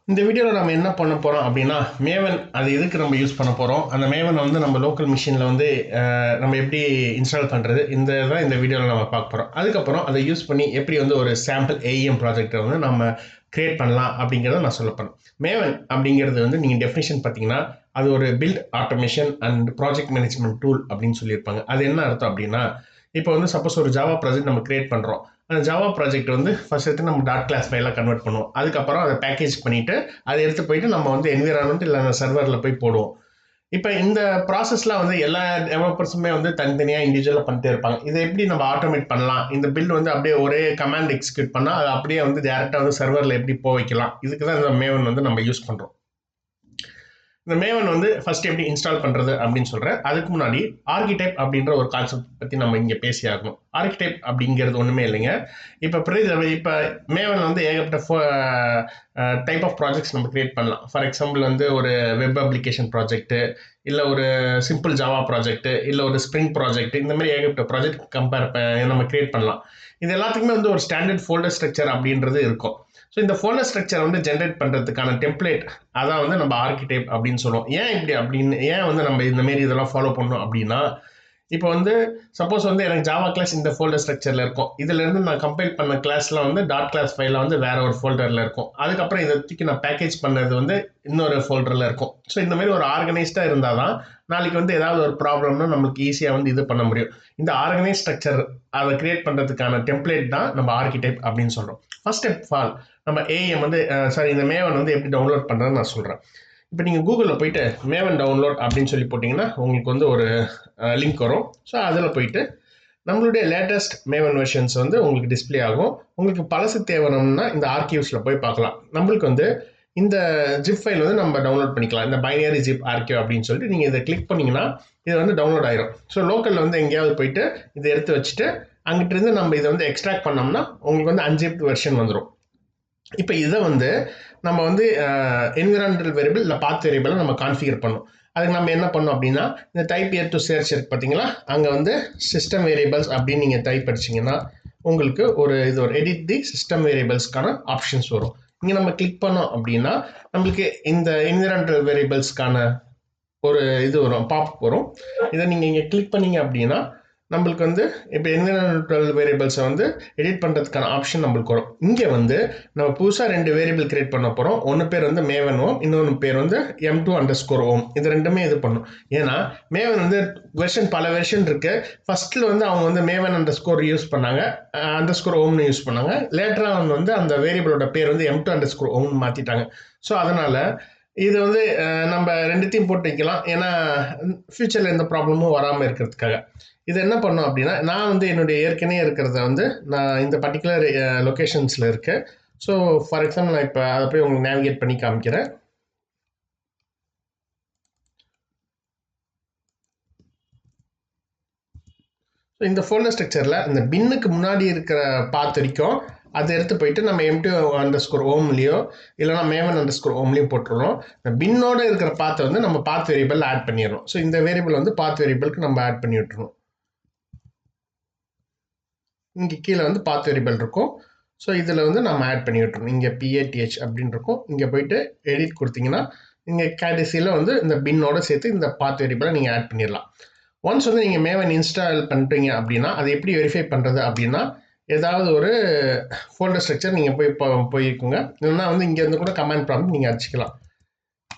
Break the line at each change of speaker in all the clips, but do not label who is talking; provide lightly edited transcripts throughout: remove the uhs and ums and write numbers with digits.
இந்த வீடியோவில் நம்ம என்ன பண்ண போகிறோம் அப்படின்னா மேவன் அது எதுக்கு நம்ம யூஸ் பண்ண போகிறோம், அந்த மேவனை வந்து நம்ம லோக்கல் மிஷினில் வந்து நம்ம எப்படி இன்ஸ்டால் பண்ணுறது, இந்த தான் இந்த வீடியோவில் நம்ம பார்க்க போகிறோம். அதுக்கப்புறம் அதை யூஸ் பண்ணி எப்படி வந்து ஒரு சாம்பிள் ஏஇஎம் ப்ராஜெக்டை வந்து நம்ம கிரியேட் பண்ணலாம் அப்படிங்கிறத நான் சொல்ல போகிறேன். மேவன் அப்படிங்கிறது வந்து நீங்கள் டெஃபினிஷன் பார்த்தீங்கன்னா அது ஒரு build automation and project management tool அப்படின்னு சொல்லியிருப்பாங்க. அது என்ன அர்த்தம் அப்படின்னா, இப்போ வந்து சப்போஸ் ஒரு ஜாவா ப்ராஜெக்ட் நம்ம கிரியேட் பண்ணுறோம். அந்த ஜாவா ப்ராஜெக்ட் வந்து ஃபர்ஸ்ட் எடுத்து நம்ம டாட் கிளாஸ் ஃபைலாக கன்வெர்ட் பண்ணுவோம். அதுக்கப்புறம் அதை பேக்கேஜ் பண்ணிவிட்டு அதை எடுத்து போயிட்டு நம்ம வந்து என்விரான்மெண்ட் இல்லை அந்த சர்வரில் போய் போடுவோம். இப்போ இந்த ப்ராசஸ்லாம் வந்து எல்லா டெவலப்பர்ஸுமே வந்து தனித்தனியாக இண்டிவிஜுவலாக பண்ணிட்டே இருப்பாங்க. இதை எப்படி நம்ம ஆட்டோமேட் பண்ணலாம், இந்த பில்ட் வந்து அப்படியே ஒரே கமாண்ட் எக்ஸிக்யூட் பண்ணால் அது அப்படியே வந்து டேரெக்டாக வந்து சர்வரில் எப்படி போக வைக்கலாம், இதுக்கு தான் இந்த மேவன் வந்து நம்ம யூஸ் பண்ணுறோம். இந்த மேவன் வந்து ஃபர்ஸ்ட் எப்படி இன்ஸ்டால் பண்ணுறது அப்படின்னு சொல்கிறேன். அதுக்கு முன்னாடி ஆர்கிடைப் அப்படின்ற ஒரு கான்செப்ட் பற்றி நம்ம இங்கே பேசி ஆகணும். ஆர்கிடைப் அப்படிங்கிறது ஒன்றுமே இல்லைங்க. இப்போ மேவன் வந்து ஏகப்பட்ட டைப் ஆஃப் ப்ராஜெக்ட்ஸ் நம்ம கிரியேட் பண்ணலாம். ஃபார் எக்ஸாம்பிள் வந்து ஒரு வெப் அப்ளிகேஷன் ப்ராஜெக்ட்டு, இல்லை ஒரு சிம்பிள் ஜாவா ப்ராஜெக்ட்டு, இல்லை ஒரு ஸ்ப்ரிங் ப்ராஜெக்ட், இந்த மாதிரி ஏகப்பட்ட ப்ராஜெக்ட் நம்ம கிரியேட் பண்ணலாம். இது எல்லாத்துக்குமே வந்து ஒரு ஸ்டாண்டர்ட் ஃபோல்டர் ஸ்ட்ரக்சர் அப்படின்றது இருக்கும். ஸோ இந்த ஃபோல்டர் ஸ்ட்ரக்சர் வந்து ஜென்ரேட் பண்ணுறதுக்கான டெம்ப்ளேட் அதான் வந்து நம்ம ஆர்கிடைப் அப்படின்னு சொல்லுவோம். ஏன் வந்து நம்ம இந்த மாதிரி இதெல்லாம் ஃபாலோ பண்ணோம் அப்படின்னா, இப்போ வந்து சப்போஸ் வந்து எனக்கு ஜாவா கிளாஸ் இந்த ஃபோல்டர் ஸ்ட்ரக்சரில் இருக்கும். இதுலேருந்து நான் கம்பைல் பண்ண கிளாஸில் வந்து டாட் கிளாஸ் ஃபைலில் வந்து வேற ஒரு ஃபோல்டரில் இருக்கும். அதுக்கப்புறம் இதை தூக்கி நான் பேக்கேஜ் பண்ணது வந்து இன்னொரு ஃபோல்டரில் இருக்கும். ஸோ இந்த மாதிரி ஒரு ஆர்கனைஸ்டாக இருந்தால் தான் நாளைக்கு வந்து ஏதாவது ஒரு ப்ராப்ளம்னா நம்மளுக்கு ஈஸியாக வந்து இது பண்ண முடியும். இந்த ஆர்கனைஸ் ஸ்ட்ரக்சர் அதை கிரியேட் பண்ணுறதுக்கான டெம்ப்ளேட் தான் நம்ம ஆர்கிடைப் அப்படின்னு சொல்கிறோம். ஃபர்ஸ்ட் ஸ்டெப் ஆல் நம்ம ஏஎம் வந்து இந்த மேவன் வந்து எப்படி டவுன்லோட் பண்ணுறதுன்னு நான் சொல்கிறேன். இப்போ நீங்கள் கூகுளில் போயிட்டு மேவன் டவுன்லோட் அப்படின்னு சொல்லி போட்டிங்கன்னா உங்களுக்கு வந்து ஒரு லிங்க் வரும். ஸோ அதில் போயிட்டு நம்மளுடைய லேட்டஸ்ட் மேவன் வெர்ஷன்ஸ் வந்து உங்களுக்கு டிஸ்பிளே ஆகும். உங்களுக்கு பழசு தேவைன்னா இந்த ஆர்கிவ்ஸில் போய் பார்க்கலாம். நம்மளுக்கு வந்து இந்த ஜிப் ஃபைல் வந்து நம்ம டவுன்லோட் பண்ணிக்கலாம். இந்த பைனரி ஜிப் ஆர்கிவ் அப்படின்னு சொல்லிட்டு நீங்கள் இதை கிளிக் பண்ணிங்கன்னா இது வந்து டவுன்லோட் ஆயிரும். ஸோ லோக்கலில் வந்து எங்கேயாவது போயிட்டு இதை எடுத்து வச்சுட்டு அங்கிட்டிருந்து நம்ம இதை வந்து எக்ஸ்ட்ராக்ட் பண்ணோம்னா உங்களுக்கு வந்து அன்ஜிப்ட் வெர்ஷன் வந்துடும். இப்போ இதை வந்து நம்ம வந்து என்விரான்மெண்டல் வேரியபிள் இல்லை பாத் வேரியபிளை நம்ம கான்ஃபிகர் பண்ணோம். அதுக்கு நம்ம என்ன பண்ணோம் அப்படின்னா இந்த டைப் இயர் டு சர்ச் இருக்கு பார்த்தீங்களா, அங்கே வந்து சிஸ்டம் வேரியபிள்ஸ் அப்படின்னு நீங்கள் டைப் அடிச்சிங்கன்னா உங்களுக்கு ஒரு எடிட் தி சிஸ்டம் வேரியபிள்ஸ்க்கான ஆப்ஷன்ஸ் வரும். இங்கே நம்ம கிளிக் பண்ணோம் அப்படின்னா நம்மளுக்கு இந்த என்விரான்மெண்டல் வேரியபிள்ஸ்க்கான ஒரு இது வரும், பாப் வரும். இதை நீங்கள் இங்கே கிளிக் பண்ணீங்க அப்படின்னா நம்மளுக்கு வந்து இப்போ என்விரான்மெண்டல் வேரியபிள்ஸை வந்து எடிட் பண்ணுறதுக்கான ஆப்ஷன் நம்மளுக்கு வரும். இங்கே வந்து நம்ம புதுசாக 2 வேரியபிள் கிரியேட் பண்ண போகிறோம். ஒன்று பேர் வந்து மேவன் ஓம், இன்னொன்று பேர் வந்து m2_om. இது ரெண்டுமே இது பண்ணும். ஏன்னா மேவன் வந்து பல வெர்ஷன் இருக்கு. ஃபர்ஸ்ட்ல வந்து அவங்க வந்து மேவன் _ யூஸ் பண்ணாங்க, _omனு யூஸ் பண்ணாங்க. லேட்டராக வந்து அந்த வேரியபிளோட பேர் வந்து m2_om மாற்றிட்டாங்க. ஸோ அதனால இது வந்து நம்ம ரெண்டுத்தையும் போட்டு வைக்கலாம். ஏன்னா ஃபியூச்சரில் எந்த ப்ராப்ளமும் வராமல் இருக்கிறதுக்காக இது என்ன பண்ணோம் அப்படின்னா, நான் வந்து என்னுடைய ஏற்கனவே இருக்கிறத வந்து நான் இந்த பர்டிகுலர் லொக்கேஷன்ஸில் இருக்கேன். ஸோ ஃபார் எக்ஸாம்பிள் நான் இப்போ அதை போய் உங்களுக்கு நேவிகேட் பண்ணி காமிக்கிறேன். ஸோ இந்த ஃபோல்டர் ஸ்ட்ரக்சரில் இந்த பின்னுக்கு முன்னாடி இருக்கிற பாத் வரைக்கும் அதை எடுத்து போயிட்டு நம்ம m2_omலையோ இல்லைனா மேவன் _omலையும் போட்டுருவோம். இந்த பின்னோட இருக்கிற பாத்தை வந்து நம்ம பாத் வேரியபிள் ஆட் பண்ணிடுறோம். ஸோ இந்த வேரியபிள் வந்து பாத் வேரியபிளுக்கு நம்ம ஆட் பண்ணி விட்டுருவோம். இங்கே கீழே வந்து பாத் வேரியபிள் இருக்கும். ஸோ இதில் வந்து நம்ம ஆட் பண்ணி விட்டுருவோம். இங்கே PATH அப்படின்னு இருக்கும். இங்கே போயிட்டு எடிட் கொடுத்தீங்கன்னா இங்கே கடைசியில் வந்து இந்த பின்னோட சேர்த்து இந்த பாத் வேரியபிளை நீங்கள் ஆட் பண்ணிடலாம். ஒன்ஸ் வந்து நீங்கள் மேவன் இன்ஸ்டால் பண்ணுறீங்க அப்படின்னா அதை எப்படி வெரிஃபை பண்ணுறது அப்படின்னா, ஏதாவது ஒரு ஃபோல்டர் ஸ்ட்ரக்சர் நீங்கள் போயிருக்குங்க. இல்லைன்னா வந்து இங்கேருந்து கூட கமாண்ட் ப்ராம்ப்ட் நீங்கள் அடிச்சுக்கலாம்.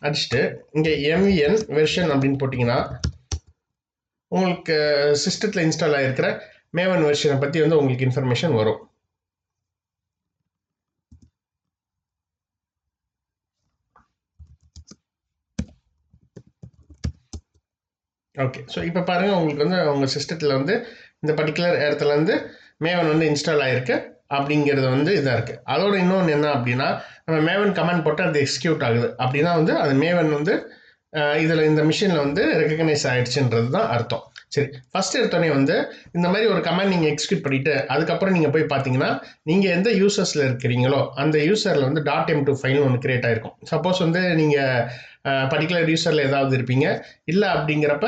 அடிச்சுட்டு இங்கே MVN வெர்ஷன் அப்படின்னு போட்டிங்கன்னா உங்களுக்கு சிஸ்டத்தில் இன்ஸ்டால் ஆகிருக்கிற மேவன் வெர்ஷனை பற்றி வந்து உங்களுக்கு இன்ஃபர்மேஷன் வரும். ஓகே, ஸோ இப்போ பாருங்கள் உங்களுக்கு வந்து உங்கள் சிஸ்டத்தில் வந்து இந்த பர்டிகுலர் இடத்துல வந்து மேவன் வந்து இன்ஸ்டால் ஆகிருக்கு அப்படிங்கிறது வந்து இதாக இருக்குது. அதோட இன்னொன்று என்ன அப்படின்னா, நம்ம மேவன் கமாண்ட் போட்டு அது எக்ஸிக்யூட் ஆகுது அப்படின்னா வந்து அது மேவன் வந்து இதில் இந்த மிஷினில் வந்து ரெகக்னைஸ் ஆகிடுச்சுன்றது தான் அர்த்தம். சரி, ஃபர்ஸ்ட் எடுத்தோடனே வந்து இந்த மாதிரி ஒரு கமாண்ட் நீங்கள் எக்ஸிக்யூட் பண்ணிவிட்டு அதுக்கப்புறம் நீங்கள் போய் பார்த்தீங்கன்னா நீங்கள் எந்த யூசர்ஸில் இருக்கிறீங்களோ அந்த யூசரில் வந்து .m2 ஃபைல்னு ஒன்று கிரியேட் ஆகிருக்கும். சப்போஸ் வந்து நீங்கள் பர்டிகுலர் யூசரில் ஏதாவது இருப்பீங்க, இல்லை அப்படிங்கிறப்ப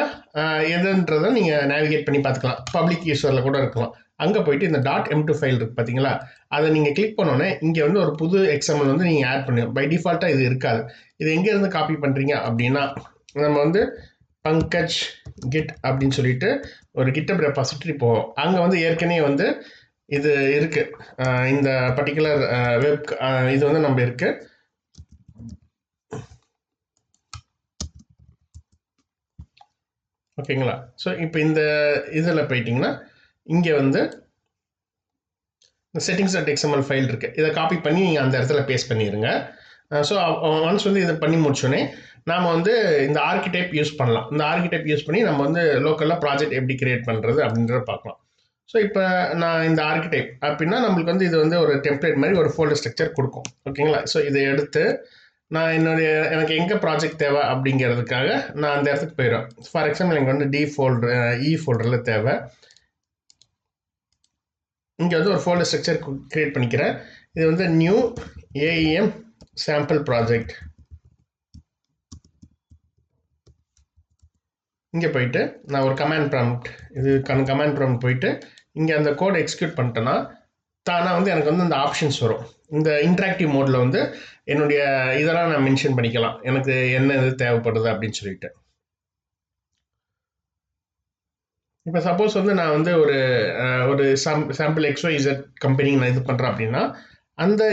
எதுன்றதை நீங்கள் நேவிகேட் பண்ணி பார்த்துக்கலாம். பப்ளிக் யூசரில் கூட இருக்கலாம். அங்கே போயிட்டு இந்த .m2 ஃபைல் இருக்குது பார்த்தீங்களா, அதை நீங்கள் கிளிக் பண்ணோன்னே இங்கே வந்து ஒரு புது XML வந்து நீங்கள் ஆட் பண்ணுங்க. பை டிஃபால்ட்டாக இது இருக்காது. இது எங்கேருந்து காப்பி பண்ணுறீங்க அப்படின்னா, நம்ம வந்து பங்கஜ் கிட் அப்படின்னு சொல்லிட்டு ஒரு கிட்டப் ரெபாசிட்டரி போவோம். அங்கே வந்து ஏற்கனவே வந்து இது இருக்கு. இந்த பர்டிகுலர் வெப் இது வந்து நம்ம இருக்கு. ஓகேங்களா? ஸோ இப்போ இந்த இதில் போயிட்டீங்கன்னா இங்கே வந்து settings.xml ஃபைல் இருக்கு. இதை காப்பி பண்ணி நீங்கள் அந்த இடத்துல பேஸ்ட் பண்ணிடுங்க. ஸோ ஒன்ஸ் வந்து இதை பண்ணி முடிச்சோடனே நாம் வந்து இந்த ஆர்கிடைப் யூஸ் பண்ணலாம். இந்த ஆர்கிடைப் யூஸ் பண்ணி நம்ம வந்து லோக்கலாக ப்ராஜெக்ட் எப்படி கிரியேட் பண்ணுறது அப்படின்றத பார்க்கலாம். ஸோ இப்போ நான் இந்த ஆர்கிடைப் அப்படின்னா நம்மளுக்கு வந்து இது வந்து ஒரு டெம்ப்ளேட் மாதிரி ஒரு ஃபோல்டர் ஸ்ட்ரக்சர் கொடுக்கும். ஓகேங்களா? ஸோ இதை எடுத்து நான் எனக்கு எங்கே ப்ராஜெக்ட் தேவை அப்படிங்கிறதுக்காக நான் அந்த இடத்துக்கு போயிடுவேன். ஃபார் எக்ஸாம்பிள் எனக்கு வந்து இ ஃபோல்டரில் தேவை. இங்கே வந்து ஒரு ஃபோல்டர் ஸ்ட்ரக்சர் கிரியேட் பண்ணிக்கிறேன். இது வந்து நியூ AEM சாம்பிள் ப்ராஜெக்ட். இங்கே போயிட்டு நான் ஒரு கமாண்ட் ப்ராம்ப்ட் கமாண்ட் ப்ராம்ப்ட் போயிட்டு இங்கே அந்த கோட் எக்ஸிக்யூட் பண்ணிட்டேன்னா தானாக வந்து எனக்கு வந்து இந்த ஆப்ஷன்ஸ் வரும். இந்த இன்ட்ராக்டிவ் மோடில் வந்து என்னுடைய இதெல்லாம் நான் மென்ஷன் பண்ணிக்கலாம், எனக்கு என்ன இது தேவைப்படுது அப்படின்னு சொல்லிட்டு. இப்போ சப்போஸ் வந்து நான் வந்து ஒரு சாம்பிள் XYZ கம்பெனி நான் இது பண்ணுறேன் அப்படின்னா அந்த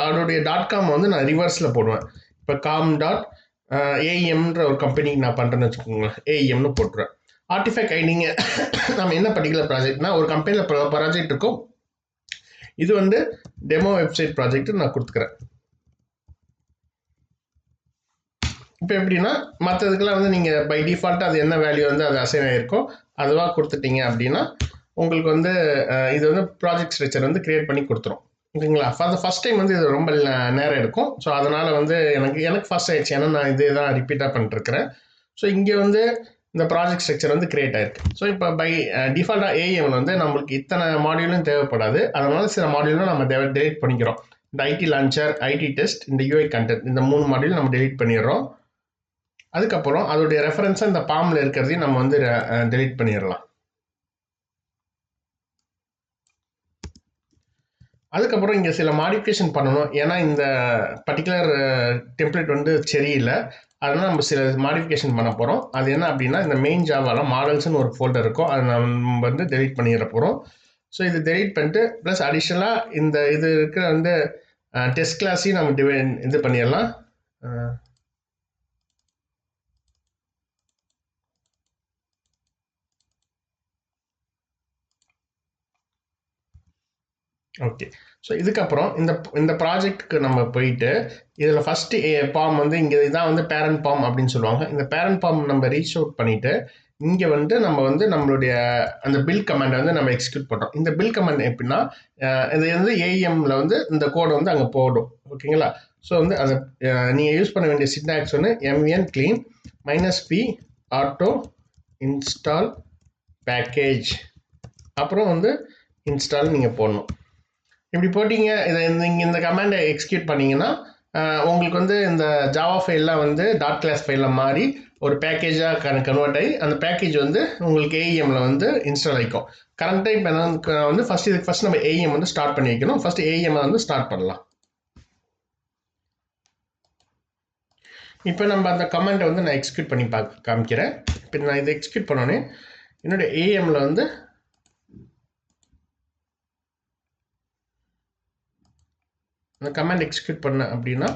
அதோடைய .com வந்து நான் ரிவர்ஸில் போடுவேன். இப்போ com.aemன்ற ஒரு கம்பெனிக்கு நான் பண்ணுறேன்னு வச்சுக்கோங்களேன், AEMனு போட்டுருவேன். ஆர்டிஃபேக்ட் ஐடிங்க நம்ம என்ன பர்டிகுலர் ப்ராஜெக்ட்னா ஒரு கம்பெனியில் ப்ராஜெக்ட் இருக்கும். இது வந்து டெமோ வெப்சைட் ப்ராஜெக்ட் நான் கொடுத்துக்கிறேன். இப்போ எப்படின்னா மற்றதுக்கெல்லாம் வந்து நீங்கள் பை டிஃபால்ட்டாக அது என்ன வேல்யூ வந்து அது அசைன் ஆகிருக்கோ அதுவாக கொடுத்துட்டீங்க அப்படின்னா உங்களுக்கு வந்து இது வந்து ப்ராஜெக்ட் ஸ்ட்ரக்சர் வந்து கிரியேட் பண்ணி கொடுத்துரும். ஓகேங்களா? ஃபர்ஸ்ட் டைம் வந்து இது ரொம்ப நேரம் எடுக்கும். ஸோ அதனால் வந்து எனக்கு ஃபர்ஸ்ட் ஆயிடுச்சு, ஏன்னா நான் இதே தான் ரிப்பீட்டாக பண்ணிட்டுருக்கிறேன். ஸோ இங்கே வந்து இந்த ப்ராஜெக்ட் ஸ்ட்ரக்சர் வந்து கிரியேட் ஆயிருக்கு. ஸோ இப்போ பை டிஃபால்ட்டாக AEMல வந்து நம்மளுக்கு இத்தனை மாடியூலும் தேவைப்படாது. அதனால சில மாடியூலும் நம்ம டெலிட் பண்ணிக்கிறோம். இந்த ஐடி லான்ச்சர், ஐடி டெஸ்ட், இந்த UI கண்டென்ட், இந்த 3 மாடியூல் நம்ம டெலிட் பண்ணிடுறோம். அதுக்கப்புறம் அதோடைய ரெஃபரன்ஸை இந்த பாம்ல இருக்கிறதையும் நம்ம வந்து டெலிட் பண்ணிடலாம். அதுக்கப்புறம் இங்கே சில மாடிஃபிகேஷன் பண்ணணும், ஏன்னா இந்த பர்டிகுலர் டெம்ப்ளேட் வந்து சரியில்லை. அதனால் நம்ம சில மாடிஃபிகேஷன் பண்ண போகிறோம். அது என்ன அப்படின்னா இந்த மெயின் ஜாவாவில் மாடல்ஸ்னு ஒரு ஃபோல்டர் இருக்கும், அதை நம்ம வந்து டெலிட் பண்ணிட போகிறோம். ஸோ இது டெலிட் பண்ணிட்டு ப்ளஸ் அடிஷ்னலாக இந்த இது இருக்கிற வந்து டெஸ்ட் கிளாஸையும் நம்ம இது பண்ணிடலாம். ஓகே. ஸோ இதுக்கப்புறம் இந்த ப்ராஜெக்ட்டுக்கு நம்ம போயிட்டு இதில் ஃபஸ்ட்டு பாம் வந்து இங்கே இதான் வந்து பேரண்ட் பாம் அப்படின்னு சொல்லுவாங்க. இந்த பேரண்ட் பாம் நம்ம ரீச் அவுட் பண்ணிவிட்டு இங்கே வந்து நம்ம வந்து நம்மளுடைய அந்த பில் கமாண்டை வந்து நம்ம எக்ஸிக்யூட் பண்ணுறோம். இந்த பில் கமாண்ட் எப்படின்னா இது வந்து AEMல வந்து இந்த கோடை வந்து அங்கே போடும். ஓகேங்களா? ஸோ வந்து அதை நீங்கள் யூஸ் பண்ண வேண்டிய சின்டாக்ஸ் வந்து mn clean -p auto install package அப்புறம் வந்து இன்ஸ்டால் நீங்கள் போடணும். இப்படி போட்டிங்க இதை நீங்கள் இந்த கமாண்டை எக்ஸிக்யூட் பண்ணிங்கன்னா உங்களுக்கு வந்து இந்த ஜாவா ஃபைல்லாம் வந்து .class ஃபைலில் மாறி ஒரு பேக்கேஜாக கன்வெர்ட் ஆகி அந்த பேக்கேஜ் வந்து உங்களுக்கு AEMல வந்து இன்ஸ்டால் ஆகிக்கும். கரண்ட்டாக இப்போ என்ன வந்து ஃபஸ்ட் நம்ம AEM வந்து ஸ்டார்ட் பண்ணி வைக்கணும். ஃபஸ்ட்டு AEM வந்து ஸ்டார்ட் பண்ணலாம். இப்போ நம்ம அந்த கமாண்டை வந்து நான் எக்ஸிக்யூட் பண்ணி காமிக்கிறேன். இப்போ நான் இதை எக்ஸிக்யூட் பண்ணோன்னே என்னுடைய AEMல வந்து அந்த கமாண்ட் எக்ஸிக்யூட் பண்ண அப்படின்னா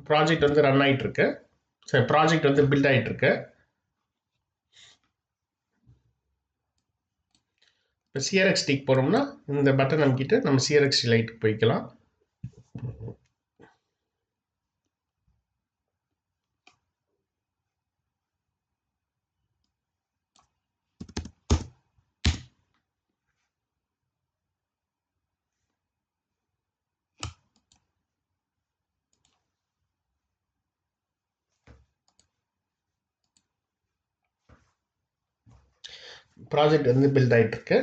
ப்ராஜெக்ட் வந்து ரன் ஆகிட்டு இருக்கு. சரி, ப்ராஜெக்ட் வந்து பில்ட் ஆகிட்டு இருக்கு. இப்போ CRX டிக் போகிறோம்னா இந்த பட்டன் அமைக்கிட்டு நம்ம CRX லைட்டுக்கு போய்க்கலாம். ப்ராஜெக்ட் வந்து பில்ட் ஆகிட்டு இருக்கு.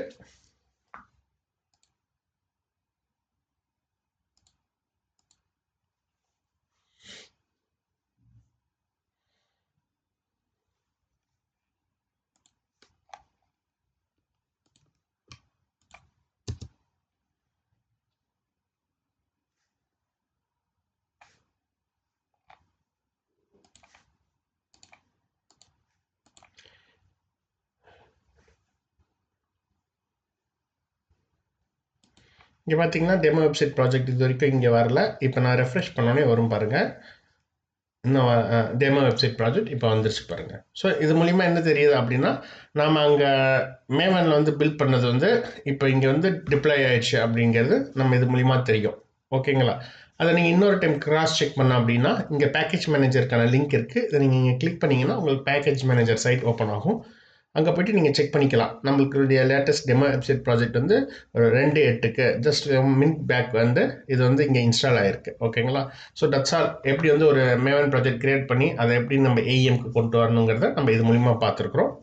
இங்கே பார்த்தீங்கன்னா டெமோ வெப்சைட் ப்ராஜெக்ட் இது வரைக்கும் இங்கே வரல. இப்போ நான் ரெஃப்ரெஷ் பண்ணோன்னே வரும் பாருங்கள். இன்னும் டெமோ வெப்சைட் ப்ராஜெக்ட் இப்போ வந்துருச்சு பாருங்கள். ஸோ இது மூலிமா என்ன தெரியுது அப்படின்னா, நாம் அங்கே மேவனில் வந்து பில்ட் பண்ணது வந்து இப்போ இங்கே வந்து டிப்ளாய் ஆயிடுச்சு அப்படிங்கிறது நம்ம இது மூலிமா தெரியும். ஓகேங்களா? அதை நீங்கள் இன்னொரு டைம் கிராஸ் செக் பண்ண அப்படின்னா இங்கே பேக்கேஜ் மேனேஜருக்கான லிங்க் இருக்குது. இதை நீங்கள் இங்கே கிளிக் பண்ணிங்கன்னா உங்களுக்கு பேக்கேஜ் மேனேஜர் சைட் ஓப்பன் ஆகும். அங்கே போய்ட்டு நீங்கள் செக் பண்ணிக்கலாம். நம்மளுடைய லேட்டஸ்ட் டெமோ வெப்சைட் ப்ராஜெக்ட் வந்து 2.8க்கு ஜஸ்ட் மினிட் பேக் வந்து இது வந்து இங்கே இன்ஸ்டால் ஆகிருக்கு. ஓகேங்களா? So that's all. எப்படி வந்து ஒரு மேவன் ப்ராஜெக்ட் கிரியேட் பண்ணி அதை எப்படி நம்ம ஏஎம்க்கு கொண்டு வரணுங்கிறத நம்ம இது மூலிமா பார்த்துருக்குறோம்.